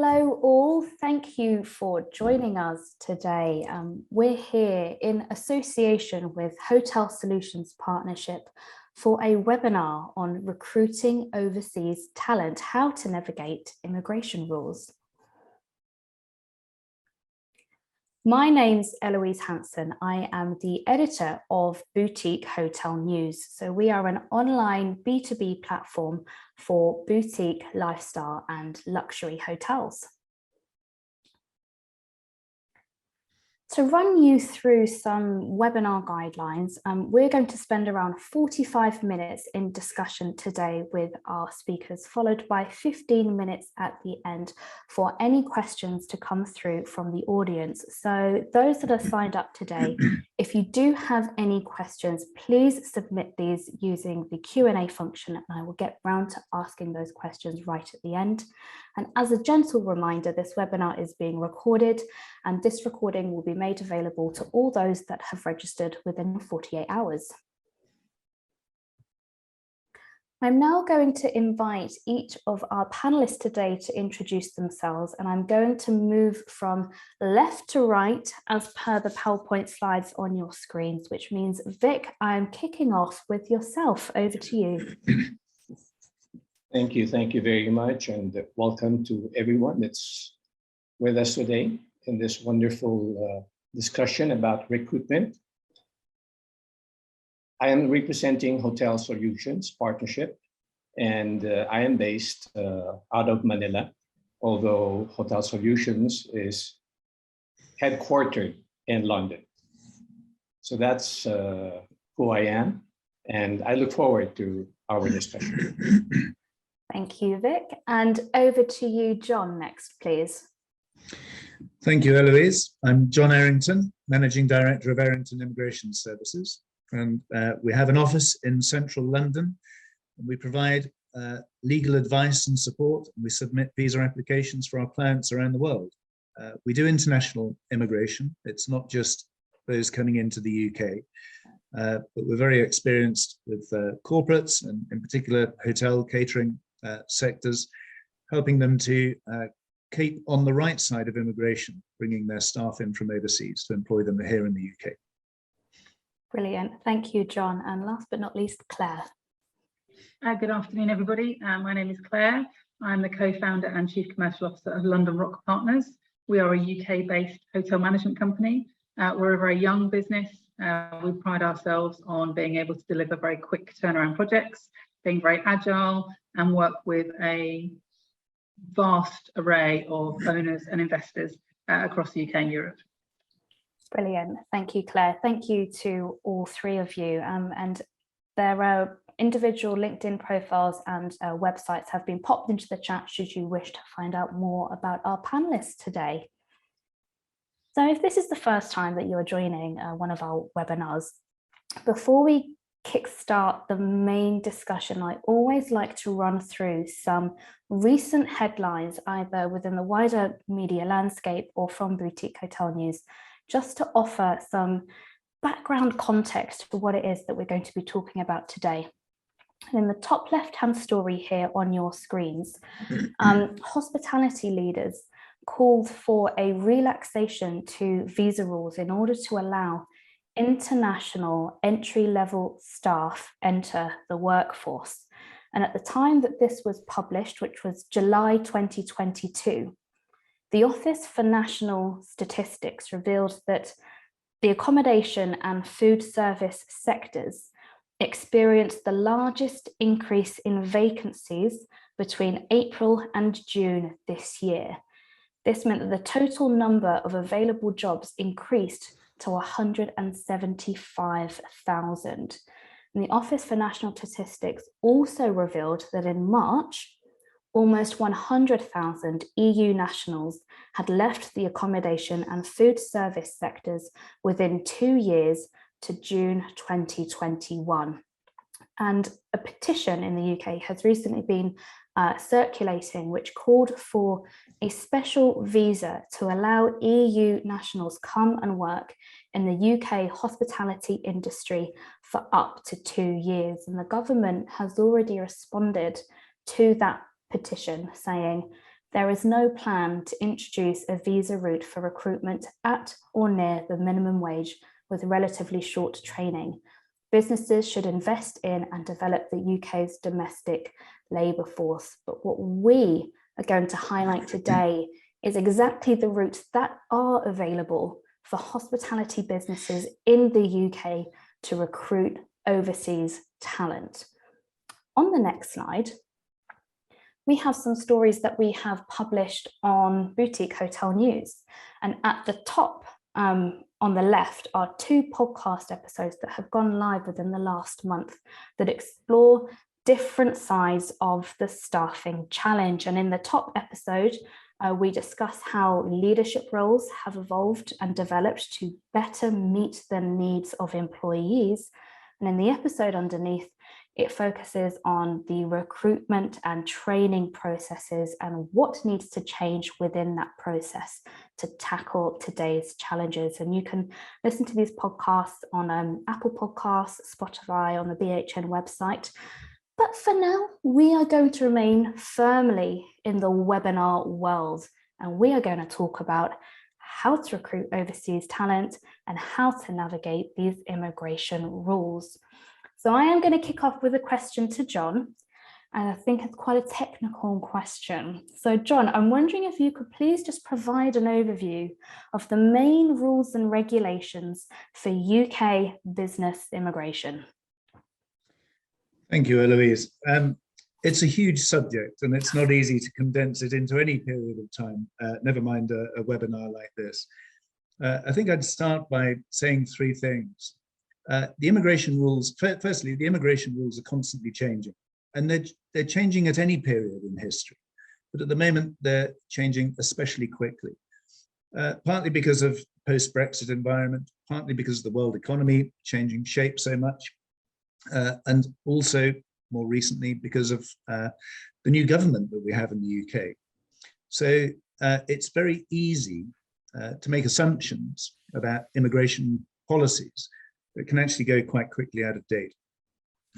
Hello all, thank you for joining us today. We're here in association with Hotel Solutions Partnership for a webinar on recruiting overseas talent, how to navigate immigration rules. My name's Eloise Hanson. I am the editor of Boutique Hotel News. So we are an online B2B platform for boutique, lifestyle and luxury hotels. To run you through some webinar guidelines, we're going to spend around 45 minutes in discussion today with our speakers, followed by 15 minutes at the end for any questions to come through from the audience. So those that are signed up today, if you do have any questions, please submit these using the Q&A function, and I will get round to asking those questions right at the end. And as a gentle reminder, this webinar is being recorded, and this recording will be made available to all those that have registered within 48 hours. I'm now going to invite each of our panelists today to introduce themselves, and I'm going to move from left to right as per the PowerPoint slides on your screens, which means, Vic, I'm kicking off with yourself. Over to you. Thank you very much, and welcome to everyone that's with us today in this wonderful discussion about recruitment. I am representing Hotel Solutions Partnership, and I am based out of Manila, although Hotel Solutions is headquartered in London. So that's who I am, and I look forward to our discussion. Thank you, Vic. And over to you, John, next, please. Thank you, Eloise. I'm John Errington, Managing Director of Errington Immigration Services. And we have an office in central London. And we provide legal advice and support. And we submit visa applications for our clients around the world. We do international immigration. It's not just those coming into the UK. But we're very experienced with corporates, and in particular hotel catering sectors, helping them to keep on the right side of immigration, bringing their staff in from overseas to employ them here in the UK. Brilliant. Thank you, John. And last but not least, Claire. Good afternoon, everybody. My name is Claire. I'm the co-founder and chief commercial officer of London Rock Partners. We are a UK-based hotel management company. We're a very young business. We pride ourselves on being able to deliver very quick turnaround projects, being very agile, and work with a vast array of owners and investors across the UK and Europe. Brilliant. Thank you, Claire. Thank you to all three of you. And there are individual LinkedIn profiles and websites have been popped into the chat should you wish to find out more about our panelists today. So if this is the first time that you're joining one of our webinars, before we kickstart the main discussion, I always like to run through some recent headlines, either within the wider media landscape or from Boutique Hotel News, just to offer some background context for what it is that we're going to be talking about today. And in the top left-hand story here on your screens, hospitality leaders called for a relaxation to visa rules in order to allow international entry-level staff enter the workforce. And at the time that this was published, which was July 2022, the Office for National Statistics revealed that the accommodation and food service sectors experienced the largest increase in vacancies between April and June this year. This meant that the total number of available jobs increased to 175,000. And the Office for National Statistics also revealed that in March, almost 100,000 EU nationals had left the accommodation and food service sectors within 2 years to June 2021. And a petition in the UK has recently been circulating, which called for a special visa to allow EU nationals come and work in the UK hospitality industry for up to 2 years. And the government has already responded to that petition, saying there is no plan to introduce a visa route for recruitment at or near the minimum wage with relatively short training. Businesses should invest in and develop the UK's domestic labour force. But what we are going to highlight today is exactly the routes that are available for hospitality businesses in the UK to recruit overseas talent. On the next slide, we have some stories that we have published on Boutique Hotel News. And at the top on the left are 2 podcast episodes that have gone live within the last month that explore different sides of the staffing challenge. And in the top episode, we discuss how leadership roles have evolved and developed to better meet the needs of employees. And in the episode underneath, it focuses on the recruitment and training processes and what needs to change within that process to tackle today's challenges. And you can listen to these podcasts on Apple Podcasts, Spotify, on the BHN website. But for now, we are going to remain firmly in the webinar world, and we are going to talk about how to recruit overseas talent and how to navigate these immigration rules. So I am going to kick off with a question to John, and I think it's quite a technical question. So John, I'm wondering if you could please just provide an overview of the main rules and regulations for UK business immigration. Thank you, Eloise. It's a huge subject, and it's not easy to condense it into any period of time, never mind a webinar like this. I think I'd start by saying 3 things. The immigration rules, firstly, the immigration rules are constantly changing, and they're changing at any period in history. But at the moment, they're changing especially quickly, partly because of post-Brexit environment, partly because of the world economy changing shape so much, and also more recently because of the new government that we have in the UK. So it's very easy to make assumptions about immigration policies that can actually go quite quickly out of date.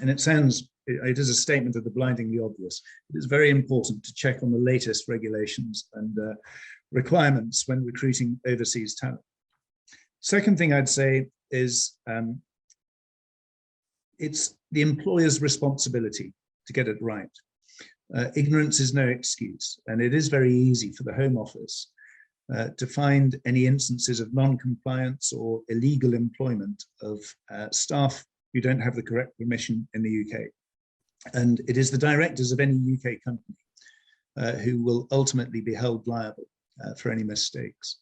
And it is a statement of the blindingly obvious. It is very important to check on the latest regulations and requirements when recruiting overseas talent. Second thing I'd say is it's the employer's responsibility to get it right. Ignorance is no excuse, and it is very easy for the Home Office to find any instances of non-compliance or illegal employment of staff who don't have the correct permission in the UK. And it is the directors of any UK company who will ultimately be held liable for any mistakes.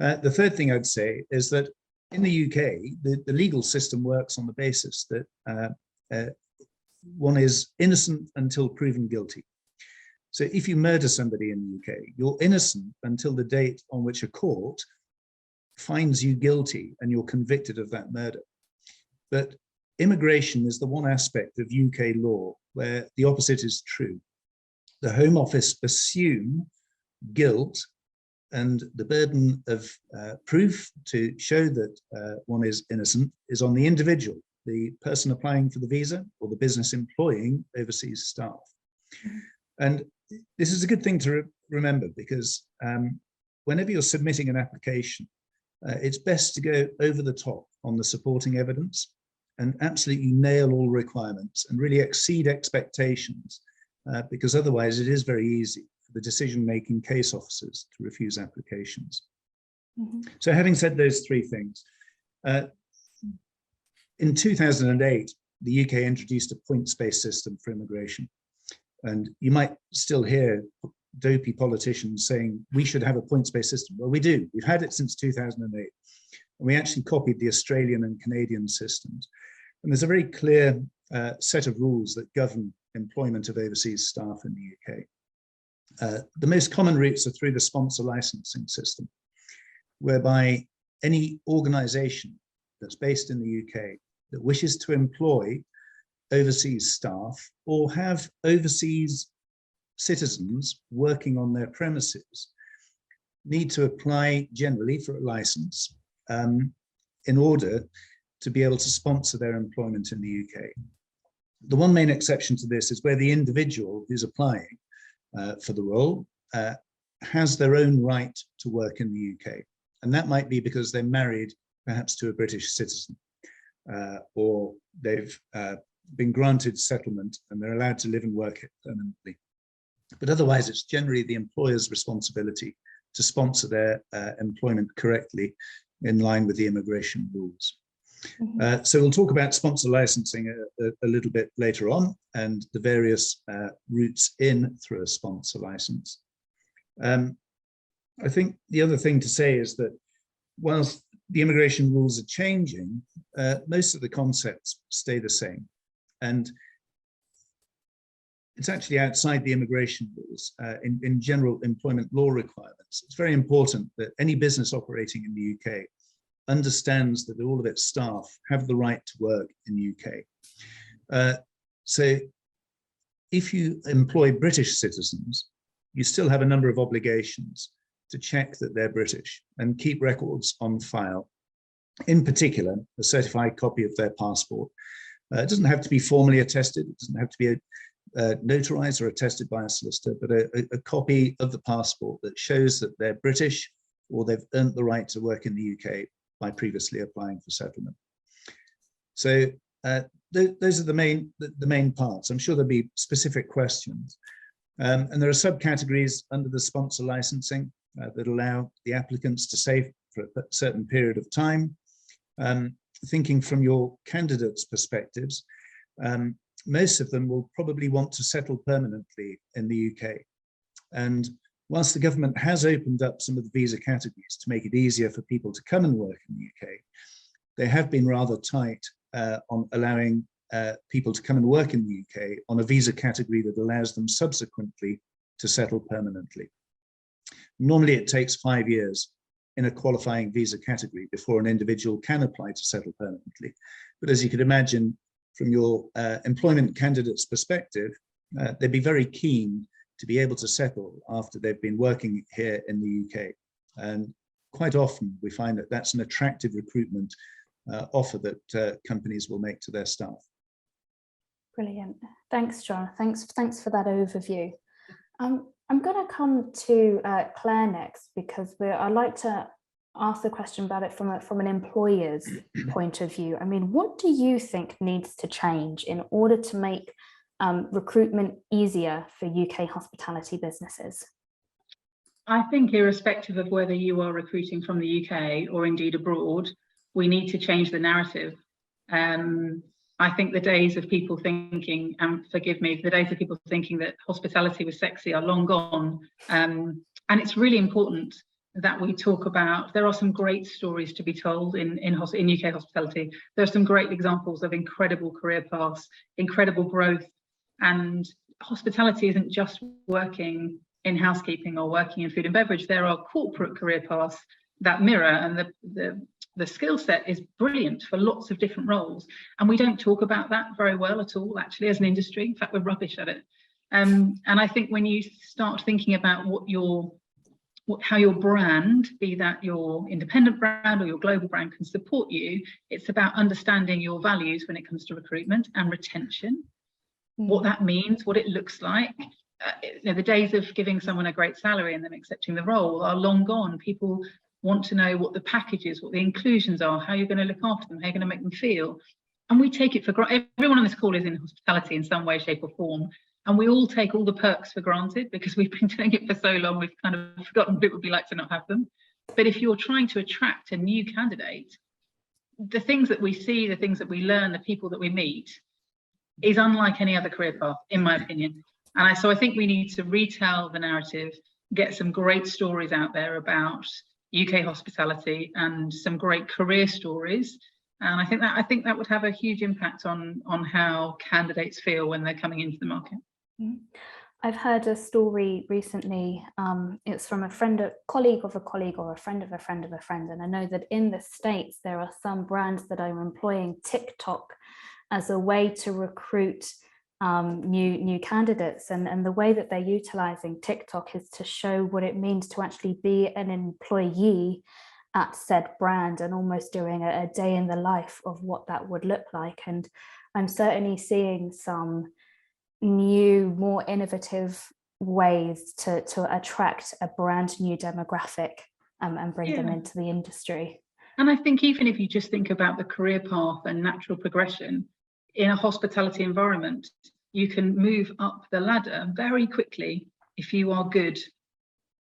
The third thing I'd say is that in the UK, the legal system works on the basis that one is innocent until proven guilty. So if you murder somebody in the UK, you're innocent until the date on which a court finds you guilty and you're convicted of that murder. But immigration is the one aspect of UK law where the opposite is true. The Home Office assume guilt, and the burden of proof to show that one is innocent is on the individual, the person applying for the visa or the business employing overseas staff. And this is a good thing to remember because whenever you're submitting an application, it's best to go over the top on the supporting evidence and absolutely nail all requirements and really exceed expectations, because otherwise it is very easy for the decision-making case officers to refuse applications. So having said those 3 things, in 2008, the UK introduced a points-based system for immigration. And you might still hear dopey politicians saying we should have a points-based system. Well, we do. We've had it since 2008. And we actually copied the Australian and Canadian systems. And there's a very clear set of rules that govern employment of overseas staff in the UK. The most common routes are through the sponsor licensing system, whereby any organisation that's based in the UK that wishes to employ overseas staff or have overseas citizens working on their premises need to apply generally for a license in order to be able to sponsor their employment in the UK. The one main exception to this is where the individual who's applying for the role has their own right to work in the UK. And that might be because they're married perhaps to a British citizen, or they've been granted settlement and they're allowed to live and work permanently. But otherwise, it's generally the employer's responsibility to sponsor their employment correctly in line with the immigration rules. Mm-hmm. So we'll talk about sponsor licensing a little bit later on, and the various routes in through a sponsor license. I think the other thing to say is that whilst the immigration rules are changing, most of the concepts stay the same. And it's actually outside the immigration rules. In general employment law requirements, it's very important that any business operating in the UK understands that all of its staff have the right to work in the UK. So if you employ British citizens, you still have a number of obligations to check that they're British and keep records on file. In particular, a certified copy of their passport. It doesn't have to be formally attested, it doesn't have to be notarized or attested by a solicitor, but a copy of the passport that shows that they're British or they've earned the right to work in the UK by previously applying for settlement. So those are the main parts. I'm sure there'll be specific questions. And there are subcategories under the sponsor licensing that allow the applicants to stay for a certain period of time. Thinking from your candidates' perspectives, most of them will probably want to settle permanently in the UK. And whilst the government has opened up some of the visa categories to make it easier for people to come and work in the UK, they have been rather tight on allowing people to come and work in the UK on a visa category that allows them subsequently to settle permanently. Normally it takes 5 years in a qualifying visa category before an individual can apply to settle permanently. But as you could imagine, from your employment candidate's perspective, they'd be very keen to be able to settle after they've been working here in the UK. And quite often we find that that's an attractive recruitment offer that companies will make to their staff. Brilliant. Thanks, John. Thanks for that overview. I'm going to come to Claire next, because I'd like to ask the question about it from an employer's point of view. I mean, what do you think needs to change in order to make recruitment easier for UK hospitality businesses? I think irrespective of whether you are recruiting from the UK or indeed abroad, we need to change the narrative. I think the days of people thinking, and forgive me, the days of people thinking that hospitality was sexy are long gone. And it's really important that we talk about, there are some great stories to be told in UK hospitality. There are some great examples of incredible career paths, incredible growth, and hospitality isn't just working in housekeeping or working in food and beverage. There are corporate career paths that mirror, and the skill set is brilliant for lots of different roles. And we don't talk about that very well at all, actually, as an industry. In fact, we're rubbish at it. And I think when you start thinking about how your brand, be that your independent brand or your global brand, can support you, it's about understanding your values when it comes to recruitment and retention, what that means, what it looks like. The days of giving someone a great salary and then accepting the role are long gone. People want to know what the package is, what the inclusions are, how you're going to look after them, how you're going to make them feel. And we take it for granted. Everyone on this call is in hospitality in some way, shape or form. And we all take all the perks for granted because we've been doing it for so long, we've kind of forgotten what it would be like to not have them. But if you're trying to attract a new candidate, the things that we see, the things that we learn, the people that we meet is unlike any other career path, in my opinion. And so I think we need to retell the narrative, get some great stories out there about UK hospitality and some great career stories. And I think that would have a huge impact on how candidates feel when they're coming into the market. I've heard a story recently. It's from a colleague of a colleague or a friend of a friend of a friend. And I know that in the States, there are some brands that are employing TikTok as a way to recruit new candidates. And the way that they're utilizing TikTok is to show what it means to actually be an employee at said brand, and almost doing a day in the life of what that would look like. And I'm certainly seeing some new, more innovative ways to attract a brand new demographic and bring them Yeah. into the industry. And I think even if you just think about the career path and natural progression in a hospitality environment, you can move up the ladder very quickly if you are good.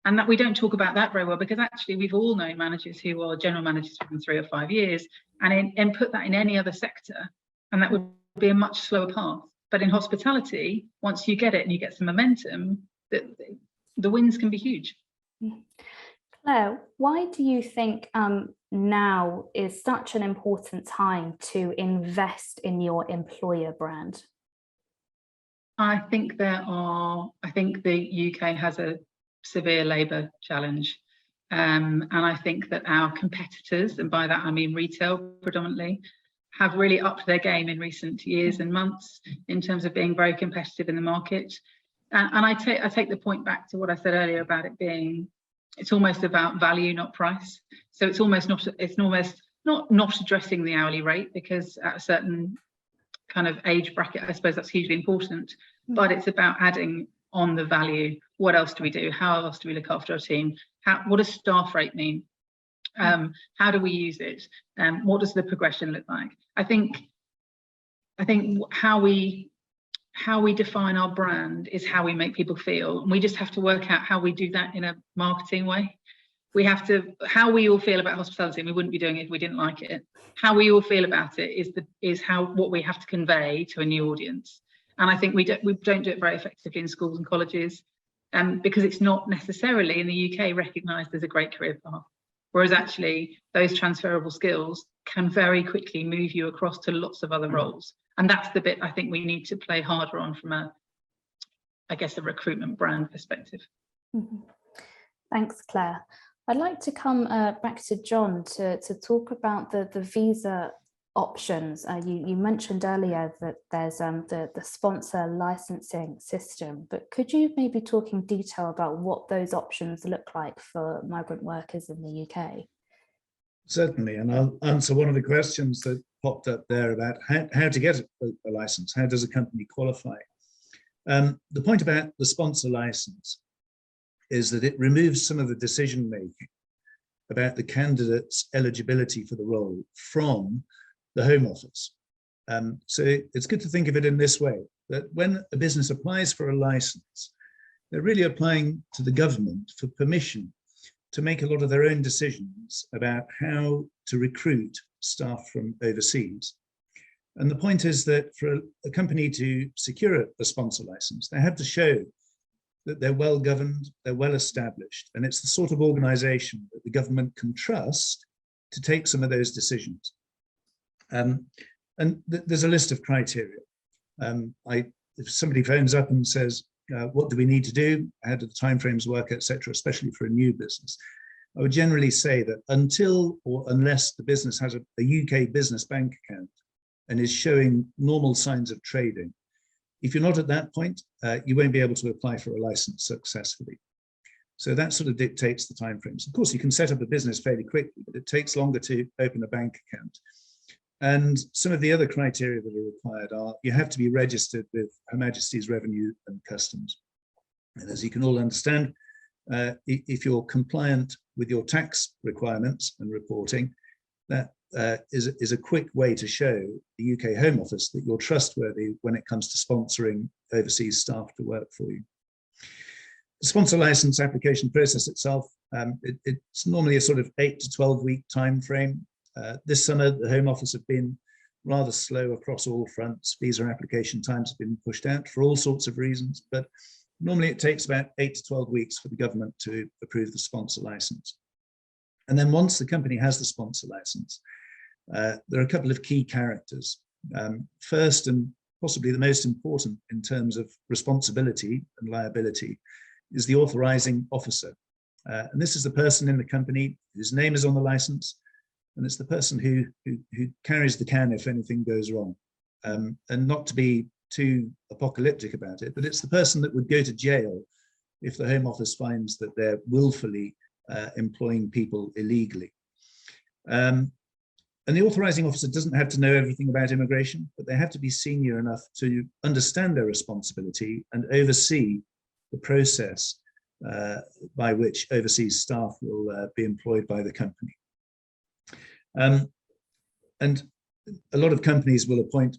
And that we don't talk about that very well, because actually we've all known managers who are general managers within 3 or 5 years, and put that in any other sector, and that would be a much slower path. But in hospitality, once you get it and you get some momentum, the wins can be huge. Claire, why do you think now is such an important time to invest in your employer brand? I think the UK has a severe labour challenge. And I think that our competitors, and by that I mean retail predominantly, have really upped their game in recent years and months in terms of being very competitive in the market. And I take the point back to what I said earlier about it being, it's almost about value, not price. So it's almost not addressing the hourly rate, because at a certain kind of age bracket, I suppose that's hugely important, but it's about adding on the value. What else do we do? How else do we look after our team? What does staff rate mean? How do we use it? What does the progression look like? I think how we define our brand is how we make people feel, and we just have to work out how we do that in a marketing way. We have to, how we all feel about hospitality, and we wouldn't be doing it if we didn't like it. How we all feel about it is what we have to convey to a new audience. And I think we don't do it very effectively in schools and colleges, because it's not necessarily in the UK recognised as a great career path. Whereas actually those transferable skills can very quickly move you across to lots of other roles. And that's the bit I think we need to play harder on from a recruitment brand perspective. Mm-hmm. Thanks, Claire. I'd like to come back to John to talk about the visa options. You mentioned earlier that there's the sponsor licensing system, but could you maybe talk in detail about what those options look like for migrant workers in the UK? Certainly, and I'll answer one of the questions that popped up there about how to get a license. How does a company qualify? The point about the sponsor license is that it removes some of the decision making about the candidate's eligibility for the role from the Home Office. So it's good to think of it in this way, that when a business applies for a license, they're really applying to the government for permission to make a lot of their own decisions about how to recruit staff from overseas. And the point is that for a company to secure a sponsor license, they have to show that they're well governed, they're well established, and it's the sort of organization that the government can trust to take some of those decisions. There's a list of criteria. If somebody phones up and says, what do we need to do? How do the timeframes work, etc., especially for a new business? I would generally say that until or unless the business has a UK business bank account and is showing normal signs of trading, if you're not at that point, you won't be able to apply for a license successfully. So that sort of dictates the timeframes. Of course, you can set up a business fairly quickly, but it takes longer to open a bank account. And some of the other criteria that are required are you have to be registered with Her Majesty's Revenue and Customs. And as you can all understand, if you're compliant with your tax requirements and reporting, that is a quick way to show the UK Home Office that you're trustworthy when it comes to sponsoring overseas staff to work for you. The sponsor license application process itself, it's normally a sort of 8 to 12 week time frame. This summer, the Home Office have been rather slow across all fronts. Visa application times have been pushed out for all sorts of reasons, but normally it takes about 8 to 12 weeks for the government to approve the sponsor license. And then once the company has the sponsor license, there are a couple of key characters. First, and possibly the most important in terms of responsibility and liability, is the authorizing officer. And this is the person in the company whose name is on the license, and it's the person who carries the can if anything goes wrong. And not to be too apocalyptic about it, but it's the person that would go to jail if the Home Office finds that they're willfully employing people illegally. And the authorizing officer doesn't have to know everything about immigration, but they have to be senior enough to understand their responsibility and oversee the process by which overseas staff will be employed by the company. And a lot of companies will appoint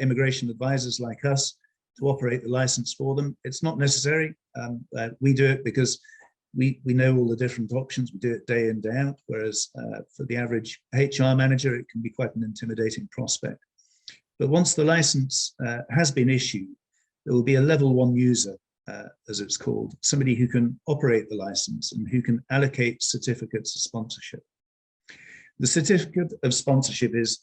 immigration advisors like us to operate the license for them. It's not necessary. We do it because we know all the different options. We do it day in, day out, whereas for the average HR manager, it can be quite an intimidating prospect. But once the license has been issued, there will be a level 1 user, as it's called, somebody who can operate the license and who can allocate certificates of sponsorship. The certificate of sponsorship is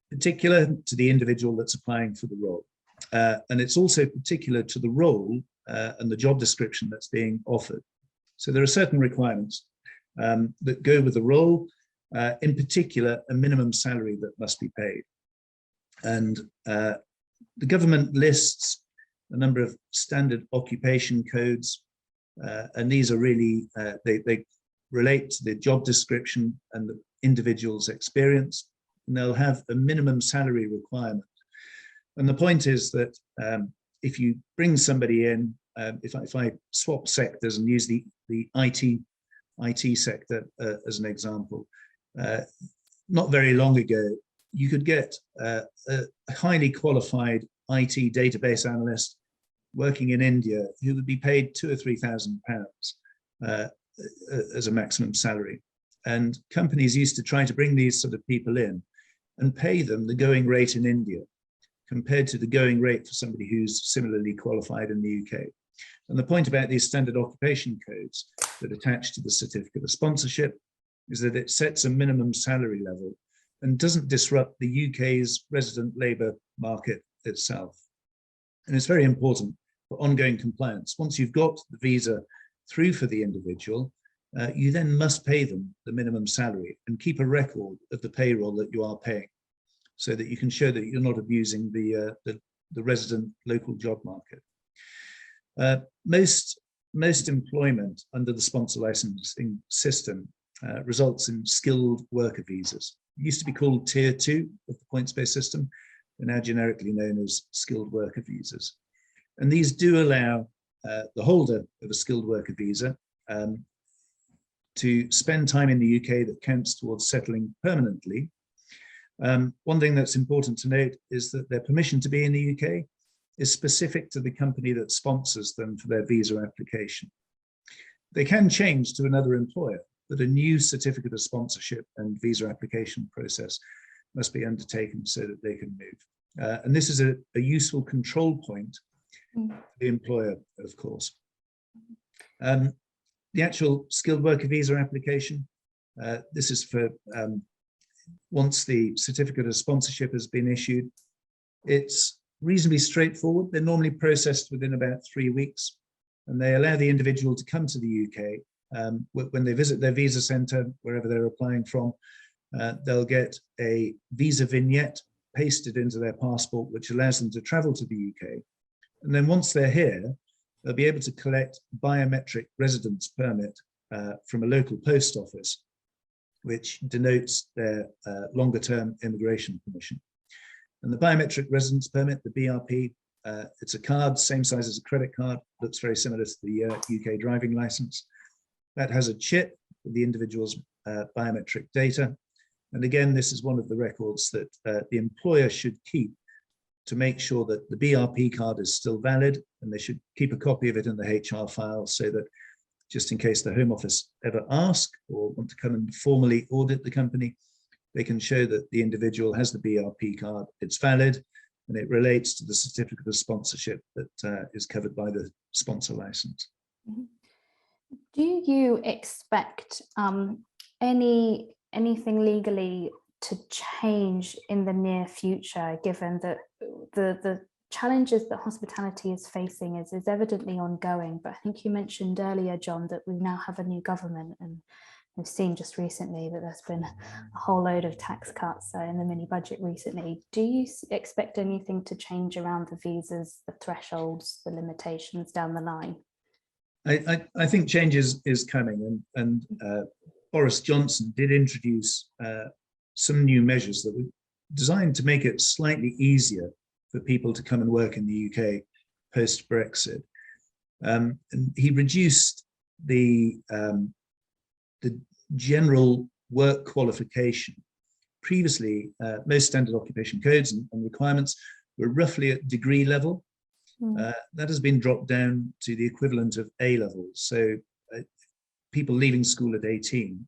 particular to the individual that's applying for the role. And it's also particular to the role and the job description that's being offered. So there are certain requirements that go with the role, in particular, a minimum salary that must be paid. And the government lists a number of standard occupation codes, and these are really, they relate to the job description and the individual's experience, and they'll have a minimum salary requirement. And the point is that if you bring somebody in, if I swap sectors and use the IT sector as an example, not very long ago, you could get a highly qualified IT database analyst working in India who would be paid £2,000 or £3,000 as a maximum salary. And companies used to try to bring these sort of people in and pay them the going rate in India compared to the going rate for somebody who's similarly qualified in the UK. And the point about these standard occupation codes that attach to the certificate of sponsorship is that it sets a minimum salary level and doesn't disrupt the UK's resident labour market itself. And it's very important for ongoing compliance. Once you've got the visa through for the individual, you then must pay them the minimum salary and keep a record of the payroll that you are paying so that you can show that you're not abusing the resident local job market. Most employment under the sponsor licensing system results in skilled worker visas. It used to be called Tier 2 of the points-based system. They're now generically known as skilled worker visas. And these do allow the holder of a skilled worker visa to spend time in the UK that counts towards settling permanently. One thing that's important to note is that their permission to be in the UK is specific to the company that sponsors them for their visa application. They can change to another employer, but a new certificate of sponsorship and visa application process must be undertaken so that they can move. And this is a useful control point for the employer, of course. The actual skilled worker visa application, this is for once the certificate of sponsorship has been issued. It's reasonably straightforward. They're normally processed within about 3 weeks, and they allow the individual to come to the UK. When they visit their visa centre, wherever they're applying from, they'll get a visa vignette pasted into their passport, which allows them to travel to the UK. And then once they're here, they'll be able to collect biometric residence permit from a local post office, which denotes their longer-term immigration permission. And the biometric residence permit, the BRP, it's a card, same size as a credit card, looks very similar to the UK driving license. That has a chip with the individual's biometric data. And again, this is one of the records that the employer should keep to make sure that the BRP card is still valid, and they should keep a copy of it in the HR file so that just in case the Home Office ever ask or want to come and formally audit the company, they can show that the individual has the BRP card, it's valid, and it relates to the certificate of sponsorship that is covered by the sponsor license. Do you expect anything legally to change in the near future, given that the challenges that hospitality is facing is evidently ongoing? But I think you mentioned earlier, John, that we now have a new government, and we've seen just recently that there's been a whole load of tax cuts in the mini budget recently. Do you expect anything to change around the visas, the thresholds, the limitations down the line? I think change is coming, and Boris Johnson did introduce some new measures that were designed to make it slightly easier for people to come and work in the UK post-Brexit. And he reduced the general work qualification. Previously, most standard occupation codes and requirements were roughly at degree level. That has been dropped down to the equivalent of A levels. So people leaving school at 18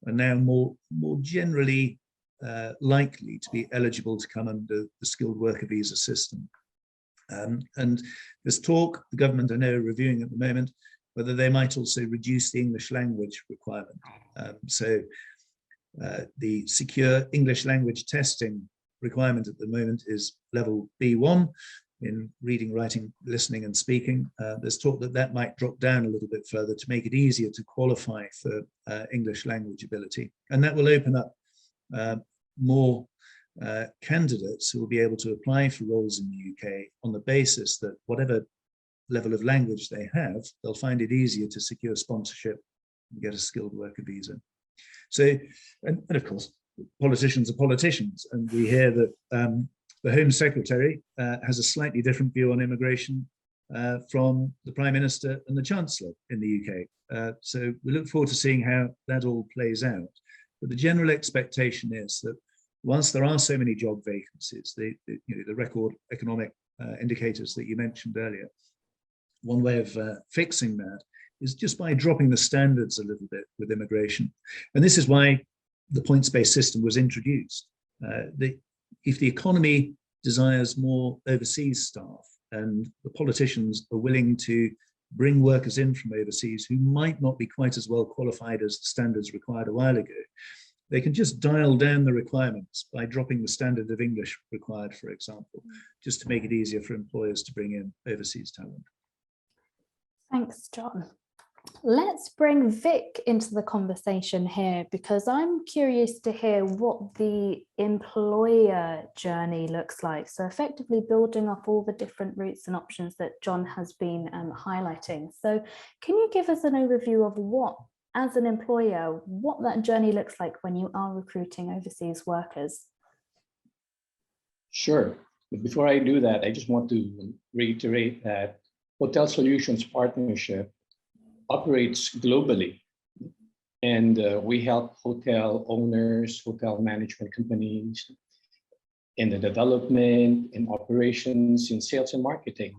are now more generally likely to be eligible to come under the skilled worker visa system. And there's talk, the government I know are reviewing at the moment, whether they might also reduce the English language requirement. So the secure English language testing requirement at the moment is level B1 in reading, writing, listening and speaking. There's talk that that might drop down a little bit further to make it easier to qualify for English language ability. And that will open up more candidates who will be able to apply for roles in the UK on the basis that whatever level of language they have, they'll find it easier to secure sponsorship and get a skilled worker visa. So, and of course, politicians are politicians, and we hear that the Home Secretary has a slightly different view on immigration from the Prime Minister and the Chancellor in the UK. So we look forward to seeing how that all plays out. But the general expectation is that whilst there are so many job vacancies, the record economic indicators that you mentioned earlier, one way of fixing that is just by dropping the standards a little bit with immigration. And this is why the points-based system was introduced. If the economy desires more overseas staff and the politicians are willing to bring workers in from overseas who might not be quite as well qualified as the standards required a while ago, they can just dial down the requirements by dropping the standard of English required, for example, just to make it easier for employers to bring in overseas talent. Thanks, John. Let's bring Vic into the conversation here, because I'm curious to hear what the employer journey looks like. So effectively building up all the different routes and options that John has been highlighting. So can you give us an overview of what, as an employer, what that journey looks like when you are recruiting overseas workers? Sure. But before I do that, I just want to reiterate that Hotel Solutions Partnership operates globally, and we help hotel owners, hotel management companies in the development, in operations, in sales and marketing.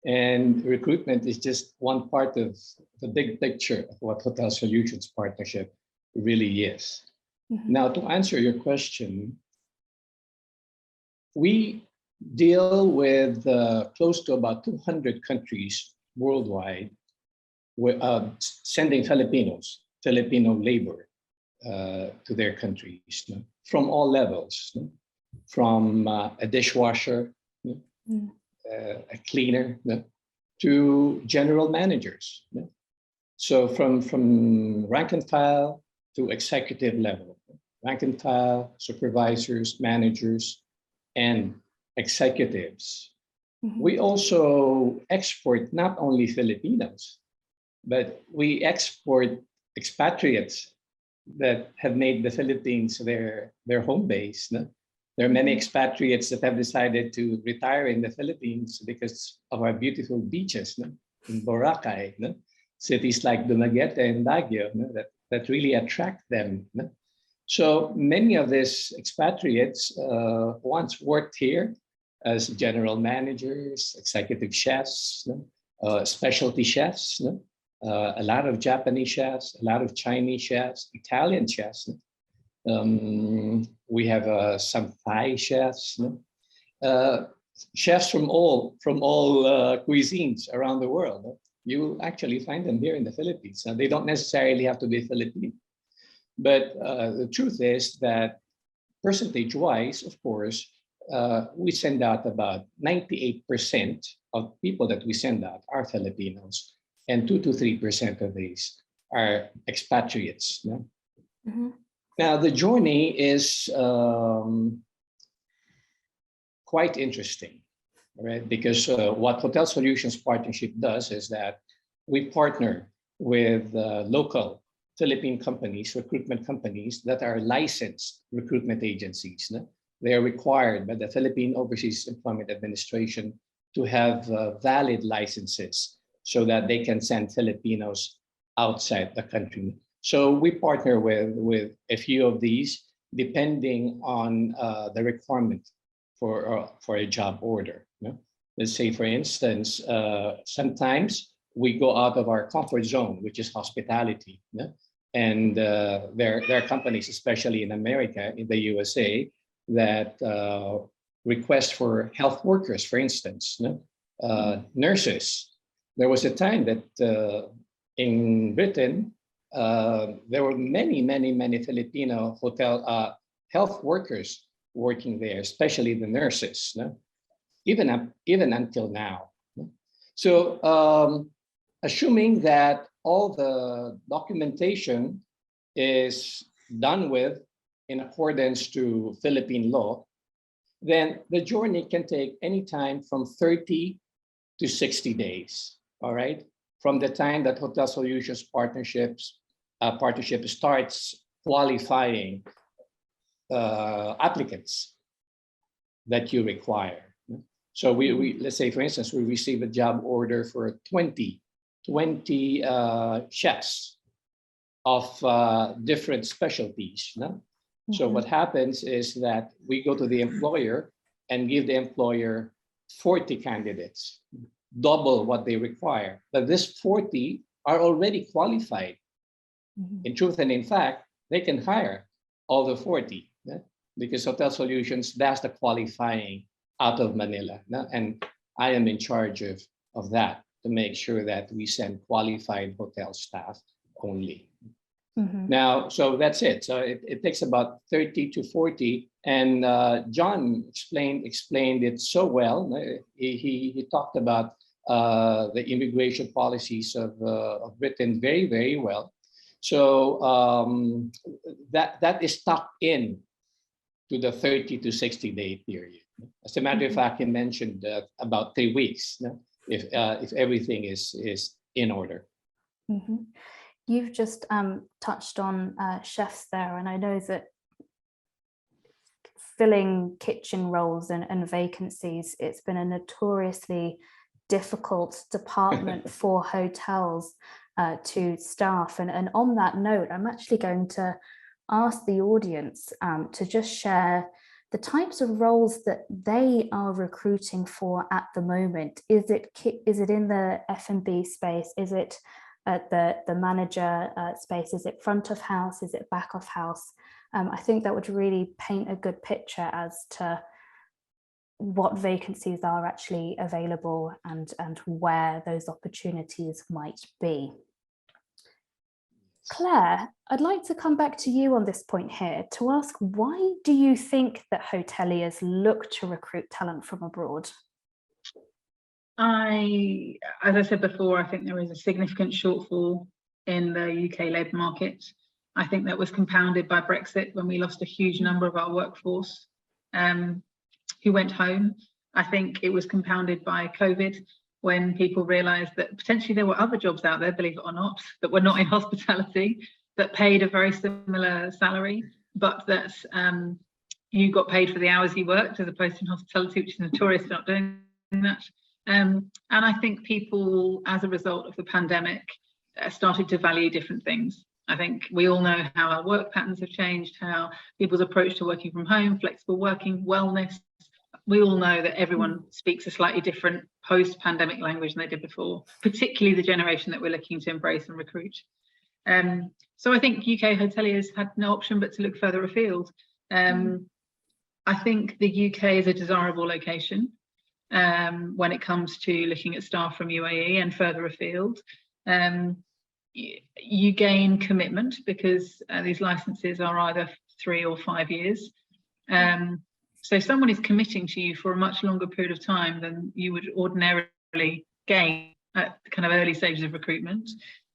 And recruitment is just one part of the big picture of what Hotel Solutions Partnership really is. Now, to answer your question, we deal with close to about 200 countries worldwide, sending Filipino labor to their countries, from all levels, from a dishwasher, a cleaner, to general managers. So from rank and file to executive level, rank and file, supervisors, managers, and executives. We also export not only Filipinos, but we export expatriates that have made the Philippines their home base. No? There are many expatriates that have decided to retire in the Philippines because of our beautiful beaches, no? In Boracay, no? Cities like Dumaguete and Baguio, no? that really attract them. No? So many of these expatriates once worked here as general managers, executive chefs, no? Specialty chefs, no? A lot of Japanese chefs, a lot of Chinese chefs, Italian chefs. We have some Thai chefs, no? Chefs from all cuisines around the world. No? You will actually find them here in the Philippines. They don't necessarily have to be Filipino. But the truth is that percentage-wise, of course, we send out about 98% of people that we send out are Filipinos, and 2 to 3% of these are expatriates. No? Now, the journey is quite interesting, right? Because what Hotel Solutions Partnership does is that we partner with local Philippine companies, recruitment companies that are licensed recruitment agencies. No? They are required by the Philippine Overseas Employment Administration to have valid licenses so that they can send Filipinos outside the country. So we partner with a few of these, depending on the requirement for a job order. You know? Let's say, for instance, sometimes we go out of our comfort zone, which is hospitality. You know? And there are companies, especially in America, in the USA, that request for health workers, for instance, you know? Nurses. There was a time that in Britain, there were many Filipino hotel health workers working there, especially the nurses, no? even until now. No? So assuming that all the documentation is done with in accordance to Philippine law, then the journey can take any time from 30 to 60 days, all right? From the time that Hotel Solutions partnership starts qualifying applicants that you require. So we let's say, for instance, we receive a job order for 20 chefs of different specialties. No? So what happens is that we go to the employer and give the employer 40 candidates, double what they require. But this 40 are already qualified. In truth and in fact, they can hire all the 40, yeah? Because Hotel Solutions does the qualifying out of Manila. Yeah? And I am in charge of that to make sure that we send qualified hotel staff only. Now, so that's it. So it takes about 30 to 40. And John explained it so well. He talked about the immigration policies of Britain very well. So that is tucked in to the 30 to 60-day period. As a matter of fact, he mentioned about 3 weeks, if everything is in order. You've just touched on chefs there, and I know that filling kitchen roles and vacancies, it's been a notoriously difficult department for hotels to staff. And on that note, I'm actually going to ask the audience to just share the types of roles that they are recruiting for at the moment. Is it in the F&B space? Is it at the manager space? Is it front of house? Is it back of house? I think that would really paint a good picture as to what vacancies are actually available and where those opportunities might be. Claire, I'd like to come back to you on this point here to ask, why do you think that hoteliers look to recruit talent from abroad? As I said before, I think there is a significant shortfall in the UK labour market. I think that was compounded by Brexit, when we lost a huge number of our workforce who went home. I think it was compounded by COVID, when people realised that potentially there were other jobs out there, believe it or not, that were not in hospitality, that paid a very similar salary, but that you got paid for the hours you worked, as opposed to in hospitality, which is notorious for not doing that. And I think people, as a result of the pandemic, started to value different things. I think we all know how our work patterns have changed, how people's approach to working from home, flexible working, wellness. We all know that everyone speaks a slightly different post-pandemic language than they did before, particularly the generation that we're looking to embrace and recruit. So I think UK hoteliers had no option but to look further afield. I think the UK is a desirable location when it comes to looking at staff from UAE and further afield. You gain commitment because these licenses are either 3 or 5 years. So someone is committing to you for a much longer period of time than you would ordinarily gain at kind of early stages of recruitment.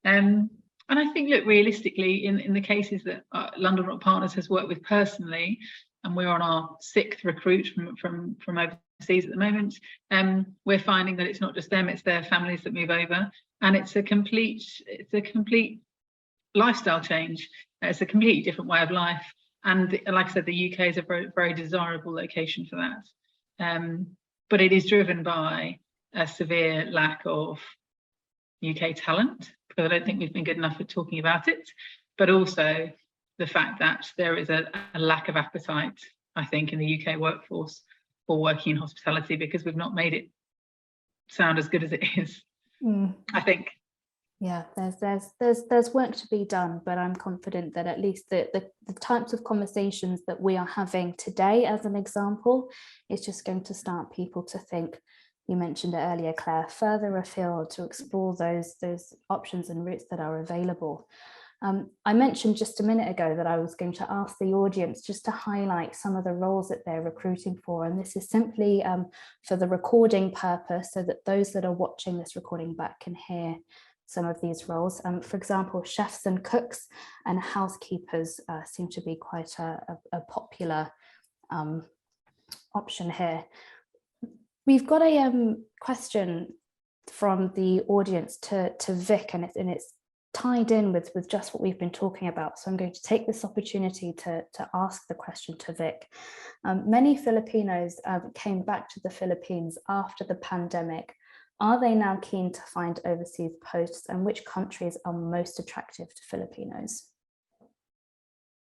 And I think, look, realistically, in the cases that London Rock Partners has worked with personally, and we're on our 6th recruit from overseas at the moment, we're finding that it's not just them, it's their families that move over, and it's a complete lifestyle change. It's a completely different way of life. And like I said, the UK is a very, very desirable location for that. But it is driven by a severe lack of UK talent, because I don't think we've been good enough at talking about it, but also the fact that there is a lack of appetite, I think, in the UK workforce for working in hospitality, because we've not made it sound as good as it is. I think. Yeah, there's work to be done, but I'm confident that at least the types of conversations that we are having today, as an example, is just going to start people to think. You mentioned it earlier, Claire, further afield, to explore those options and routes that are available. I mentioned just a minute ago that I was going to ask the audience just to highlight some of the roles that they're recruiting for, and this is simply for the recording purpose, so that those that are watching this recording back can hear some of these roles. For example, chefs and cooks and housekeepers seem to be quite a popular option here. We've got a question from the audience to Vic, and it's tied in with just what we've been talking about. So I'm going to take this opportunity to ask the question to Vic. Many Filipinos came back to the Philippines after the pandemic. Are they now keen to find overseas posts, and which countries are most attractive to Filipinos?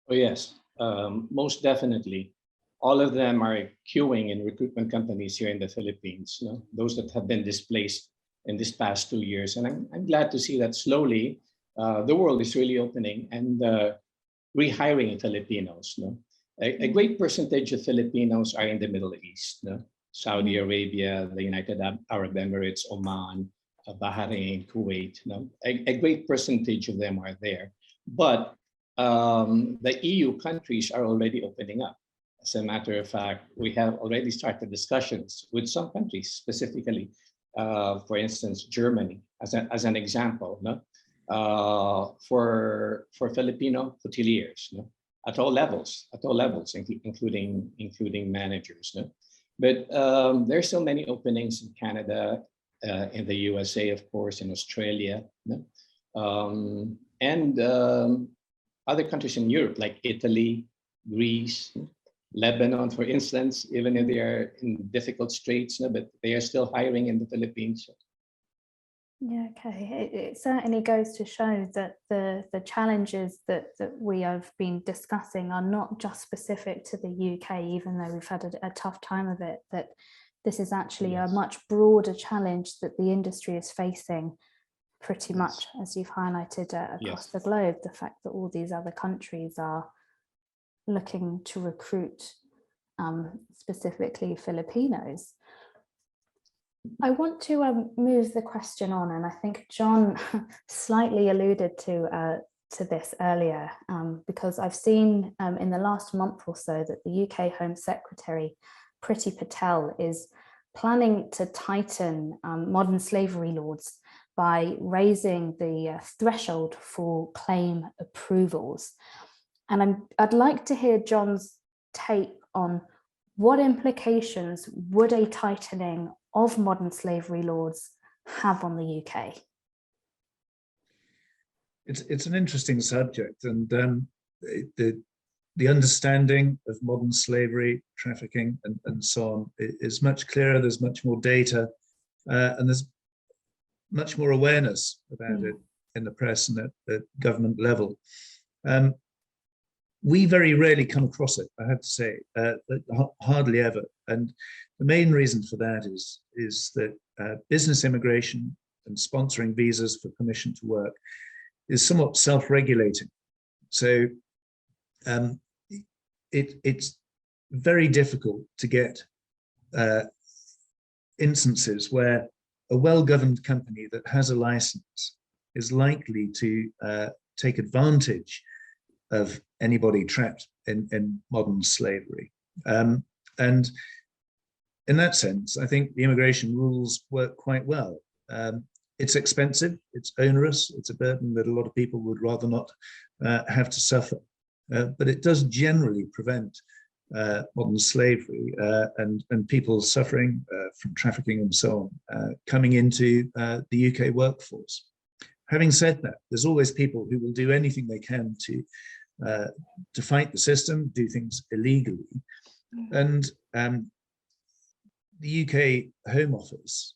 Oh, yes, most definitely. All of them are queuing in recruitment companies here in the Philippines, you know, those that have been displaced in this past 2 years. And I'm glad to see that slowly the world is really opening and rehiring Filipinos. You know? A great percentage of Filipinos are in the Middle East. You know? Saudi Arabia, the United Arab Emirates, Oman, Bahrain, Kuwait. You know? A great percentage of them are there. But the EU countries are already opening up. As a matter of fact, we have already started discussions with some countries, specifically, for instance, Germany, as an example, no? For Filipino hoteliers, no? at all levels, including managers. No? But there's so many openings in Canada, in the USA, of course, in Australia, no? And other countries in Europe, like Italy, Greece, Lebanon, for instance, even if they are in difficult straits, no, but they are still hiring in the Philippines. Yeah, okay. It certainly goes to show that the challenges that we have been discussing are not just specific to the UK, even though we've had a tough time of it, that this is actually a much broader challenge that the industry is facing pretty much, as you've highlighted, across the globe, the fact that all these other countries are looking to recruit specifically Filipinos. I want to move the question on, and I think John slightly alluded to this earlier, because I've seen in the last month or so that the UK Home Secretary, Priti Patel, is planning to tighten modern slavery laws by raising the threshold for claim approvals. And I'd like to hear John's take on what implications would a tightening of modern slavery laws have on the UK? It's an interesting subject, and the understanding of modern slavery, trafficking, and so on is much clearer. There's much more data, and there's much more awareness about it in the press and at government level. We very rarely come across it, I have to say, hardly ever. And the main reason for that is that business immigration and sponsoring visas for permission to work is somewhat self-regulating. So it's very difficult to get instances where a well-governed company that has a license is likely to take advantage of anybody trapped in modern slavery. And in that sense, I think the immigration rules work quite well. It's expensive, it's onerous, it's a burden that a lot of people would rather not have to suffer. But it does generally prevent modern slavery and people suffering from trafficking and so on, coming into the UK workforce. Having said that, there's always people who will do anything they can to fight the system, do things illegally. And the UK Home Office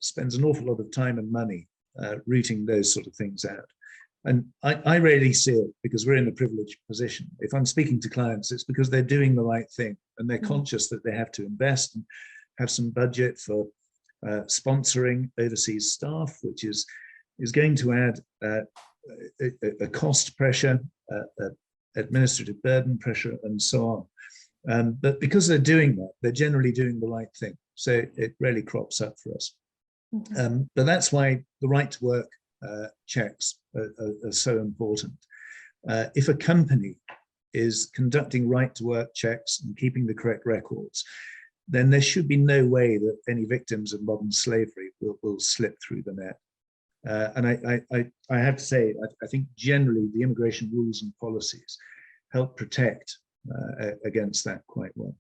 spends an awful lot of time and money rooting those sort of things out. And I rarely see it because we're in a privileged position. If I'm speaking to clients, it's because they're doing the right thing and they're conscious that they have to invest and have some budget for sponsoring overseas staff, which is going to add a cost pressure, administrative burden pressure, and so on. But because they're doing that, they're generally doing the right thing. So it rarely crops up for us. But that's why the right to work checks are so important. If a company is conducting right to work checks and keeping the correct records, then there should be no way that any victims of modern slavery will slip through the net. And I have to say, I think generally the immigration rules and policies help protect against that quite well.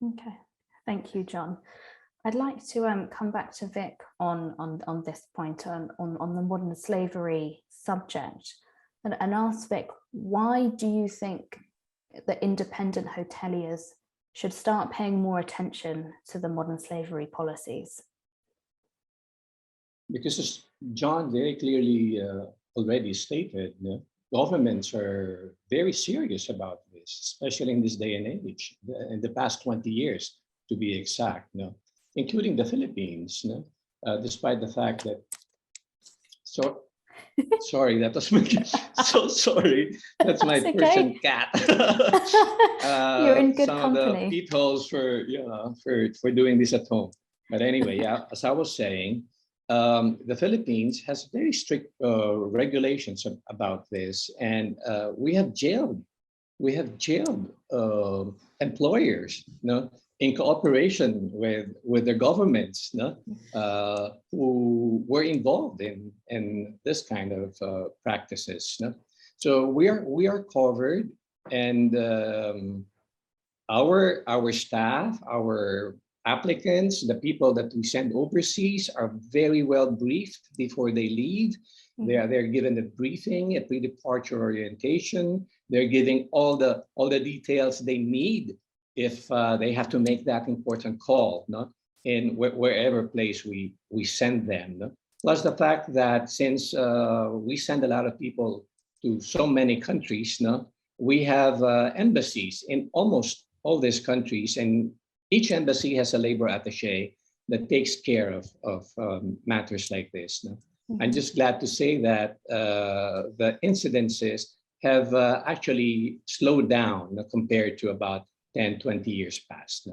Okay, thank you, John. I'd like to come back to Vic on this point on the modern slavery subject and ask Vic, why do you think that independent hoteliers should start paying more attention to the modern slavery policies? Because as John very clearly already stated, governments are very serious about this, especially in this day and age, in the past 20 years, to be exact, including the Philippines, despite the fact that, sorry, that was my, so sorry, that's my Persian cat. You're in good some company. of the peat holes for doing this at home. But anyway, yeah, as I was saying, the Philippines has very strict regulations about this, and we have jailed employers, in cooperation with their governments, who were involved in this kind of practices. So we are covered, and our staff, our applicants, the people that we send overseas are very well briefed before they leave. They're given a briefing, a pre-departure orientation. They're giving all the details they need if they have to make that important call, in wherever place we send them. Plus the fact that since we send a lot of people to so many countries, we have embassies in almost all these countries, and each embassy has a labor attaché that takes care of matters like this. I'm just glad to say that the incidences have actually slowed down compared to about 10, 20 years past.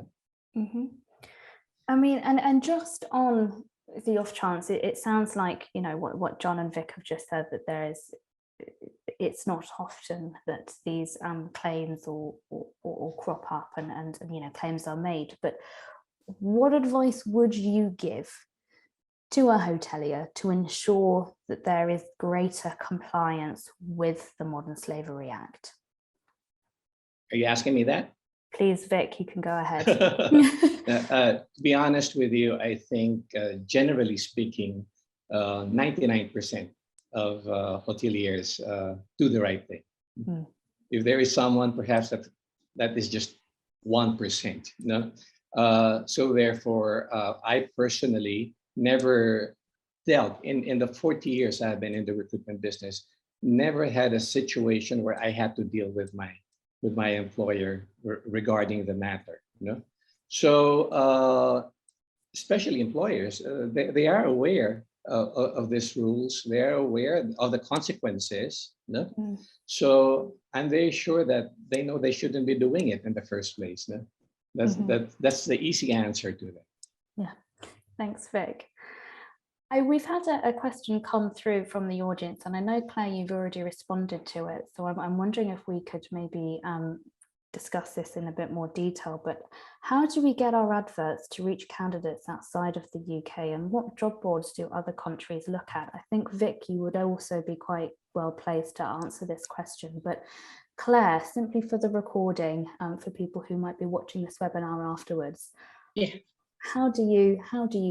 I mean, and just on the off chance, it sounds like, what John and Vic have just said, that it's not often that these claims or crop up and claims are made. But what advice would you give to a hotelier to ensure that there is greater compliance with the Modern Slavery Act? Are you asking me that? Please, Vic, you can go ahead. To be honest with you, I think generally speaking, 99% of hoteliers do the right thing. If there is someone, perhaps that is just 1%. So therefore, I personally never dealt in the 40 years I've been in the recruitment business, never had a situation where I had to deal with my employer regarding the matter. So especially employers, they are aware of these rules. They are aware of the consequences. So I'm very sure that they know they shouldn't be doing it in the first place. That's the easy answer to that. Yeah, thanks, Vic. We've had a question come through from the audience, and I know, Claire, you've already responded to it. So I'm wondering if we could maybe discuss this in a bit more detail. But how do we get our adverts to reach candidates outside of the UK, and what job boards do other countries look at? I think, Vic, you would also be quite well placed to answer this question. But Claire, simply for the recording, for people who might be watching this webinar afterwards. Yeah. How do you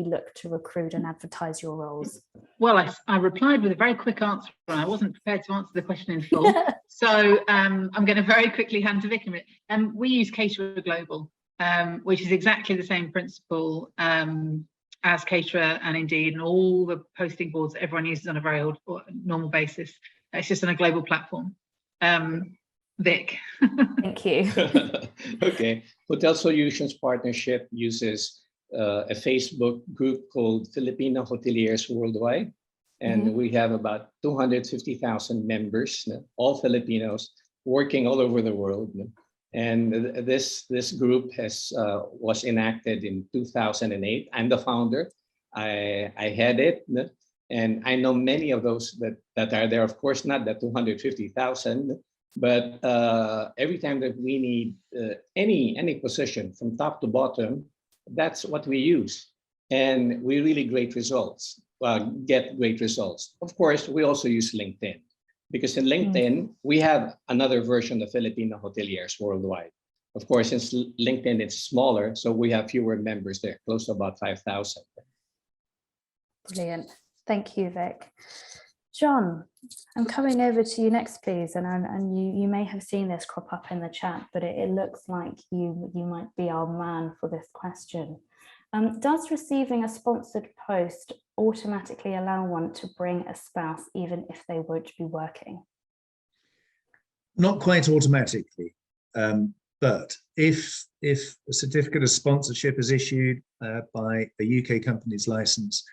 look to recruit and advertise your roles? Well, I replied with a very quick answer, and I wasn't prepared to answer the question in full. So I'm going to very quickly hand to Vic a minute. We use Caterer Global, which is exactly the same principle as caterer, and indeed in all the posting boards that everyone uses on a very normal basis. It's just on a global platform. Vic. Thank you. Okay, Hotel Solutions Partnership uses a Facebook group called Filipino Hoteliers Worldwide. And we have about 250,000 members, all Filipinos working all over the world. And this group was enacted in 2008. I'm the founder. I head it. And I know many of those that are there, of course, not the 250,000, but every time that we need any position from top to bottom, that's what we use. And we really get great results. Of course, we also use LinkedIn, because in LinkedIn, we have another version of Filipino Hoteliers Worldwide. Of course, since LinkedIn is smaller, so we have fewer members there, close to about 5,000. Brilliant. Thank you, Vic. John, I'm coming over to you next, please. And you may have seen this crop up in the chat, but it looks like you might be our man for this question. Does receiving a sponsored post automatically allow one to bring a spouse even if they won't be working? Not quite automatically, but if a certificate of sponsorship is issued by a UK company's license,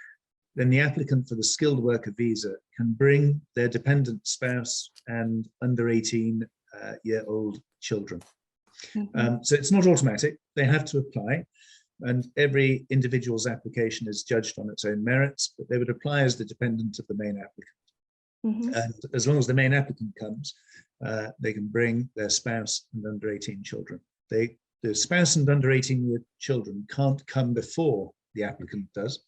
then the applicant for the skilled worker visa can bring their dependent spouse and under 18-year-old children. So it's not automatic, they have to apply, and every individual's application is judged on its own merits, but they would apply as the dependent of the main applicant. And as long as the main applicant comes, they can bring their spouse and under 18 children. The spouse and under 18-year children can't come before the applicant does,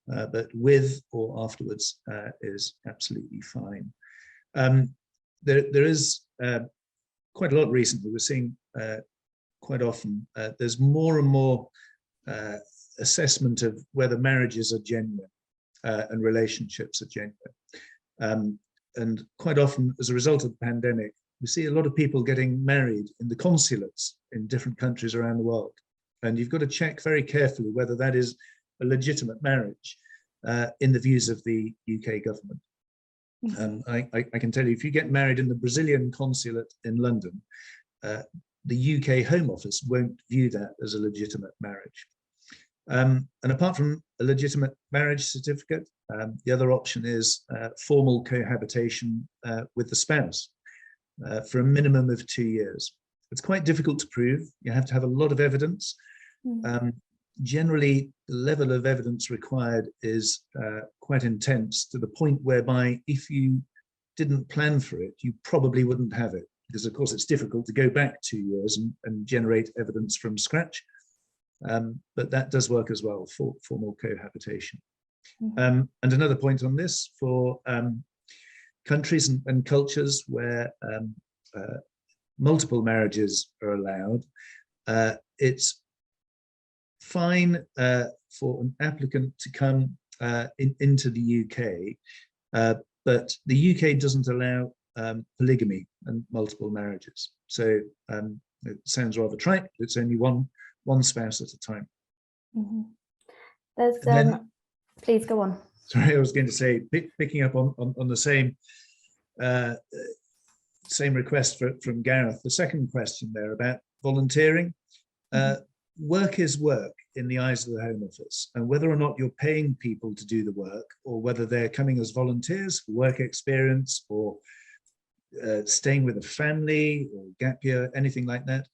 but with or afterwards is absolutely fine. There is quite a lot recently, we're seeing quite often, there's more and more assessment of whether marriages are genuine and relationships are genuine. And quite often, as a result of the pandemic, we see a lot of people getting married in the consulates in different countries around the world. And you've got to check very carefully whether that is a legitimate marriage in the views of the UK government. I can tell you, if you get married in the Brazilian consulate in London, the UK Home Office won't view that as a legitimate marriage. And apart from a legitimate marriage certificate, the other option is formal cohabitation with the spouse for a minimum of 2 years. It's quite difficult to prove. You have to have a lot of evidence. Generally, the level of evidence required is quite intense, to the point whereby if you didn't plan for it, you probably wouldn't have it. Because of course it's difficult to go back 2 years and generate evidence from scratch. But that does work as well for formal cohabitation. And another point on this, for countries and cultures where multiple marriages are allowed, it's fine for an applicant to come into the UK, but the UK doesn't allow polygamy and multiple marriages. So it sounds rather trite, but it's only one spouse at a time. There's please go on. Sorry, I was going to say, picking up on the same request from Gareth, the second question there about volunteering. Work is work in the eyes of the Home Office, and whether or not you're paying people to do the work, or whether they're coming as volunteers for work experience, or staying with a family, or gap year, anything like that,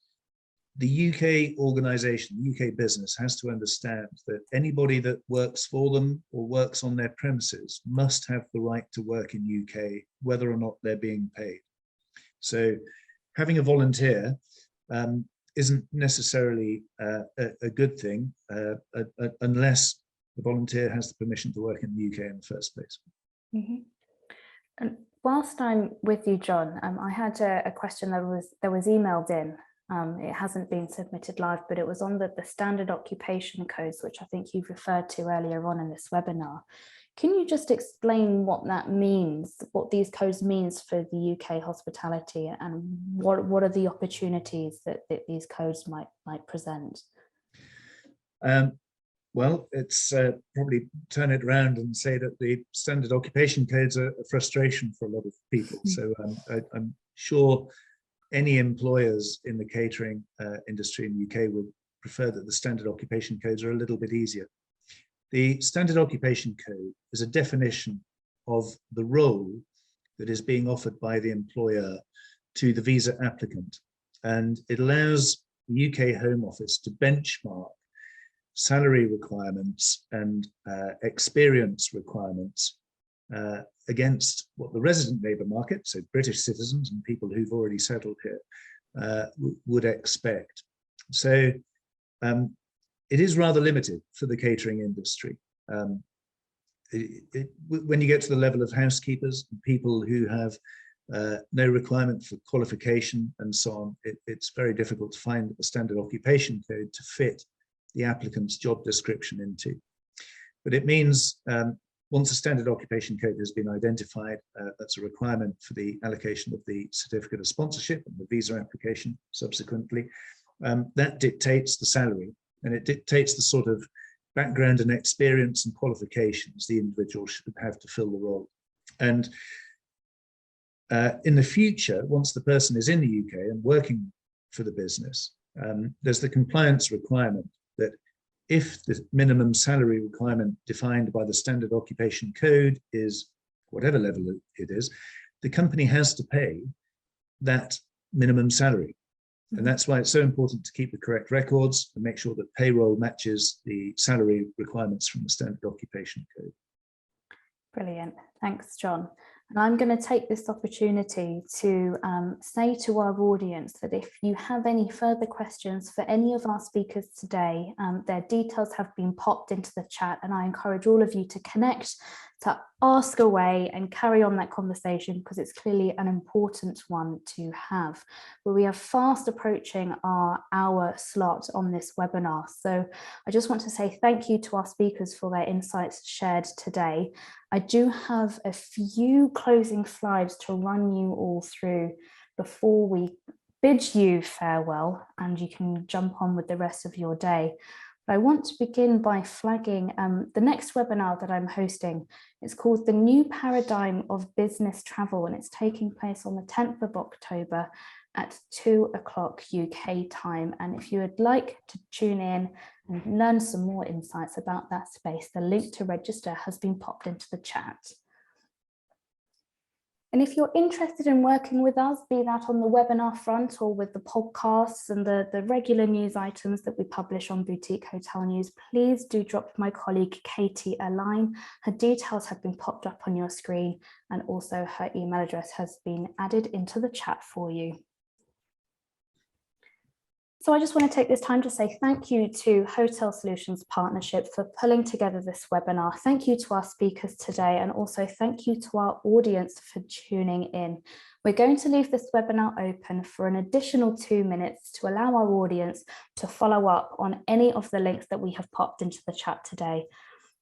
the UK organisation, the UK business has to understand that anybody that works for them or works on their premises must have the right to work in UK, whether or not they're being paid. So having a volunteer isn't necessarily a good thing unless the volunteer has the permission to work in the UK in the first place. And whilst I'm with you, John, I had a question that was emailed in. It hasn't been submitted live, but it was on the standard occupation codes, which I think you've referred to earlier on in this webinar. Can you just explain what that means, what these codes means for the UK hospitality, and what are the opportunities that these codes might present? Well, it's probably turn it around and say that the standard occupation codes are a frustration for a lot of people. So I'm sure any employers in the catering industry in the UK would prefer that the standard occupation codes are a little bit easier. The standard occupation code is a definition of the role that is being offered by the employer to the visa applicant. And it allows the UK Home Office to benchmark salary requirements and experience requirements against what the resident labour market, so British citizens and people who've already settled here, would expect. So it is rather limited for the catering industry. When you get to the level of housekeepers, people who have no requirement for qualification and so on, it's very difficult to find a standard occupation code to fit the applicant's job description into. But it means once a standard occupation code has been identified, that's a requirement for the allocation of the certificate of sponsorship and the visa application subsequently. That dictates the salary, and it dictates the sort of background and experience and qualifications the individual should have to fill the role. And in the future, once the person is in the UK and working for the business, there's the compliance requirement that if the minimum salary requirement defined by the standard occupation code is whatever level it is, the company has to pay that minimum salary. And that's why it's so important to keep the correct records and make sure that payroll matches the salary requirements from the standard occupation code. Brilliant. Thanks, John. And I'm going to take this opportunity to say to our audience that if you have any further questions for any of our speakers today, their details have been popped into the chat, and I encourage all of you to connect, to ask away and carry on that conversation, because it's clearly an important one to have. But we are fast approaching our hour slot on this webinar. So I just want to say thank you to our speakers for their insights shared today. I do have a few closing slides to run you all through before we bid you farewell, and you can jump on with the rest of your day. But I want to begin by flagging the next webinar that I'm hosting. It's called The New Paradigm of Business Travel, and it's taking place on the 10th of October at 2 o'clock UK time. And if you would like to tune in and learn some more insights about that space, the link to register has been popped into the chat. And if you're interested in working with us, be that on the webinar front or with the podcasts and the regular news items that we publish on Boutique Hotel News, please do drop my colleague Katie a line. Her details have been popped up on your screen, and also her email address has been added into the chat for you. So I just want to take this time to say thank you to Hotel Solutions Partnership for pulling together this webinar. Thank you to our speakers today, and also thank you to our audience for tuning in. We're going to leave this webinar open for an additional 2 minutes to allow our audience to follow up on any of the links that we have popped into the chat today.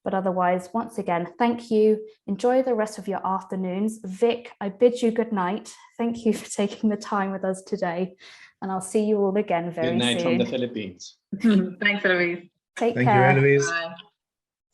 But otherwise, once again, thank you. Enjoy the rest of your afternoons. Vic, I bid you good night. Thank you for taking the time with us today. And I'll see you all again very soon. Good night from the Philippines. Thanks, Eloise. Take care. Thank you, Eloise. Bye.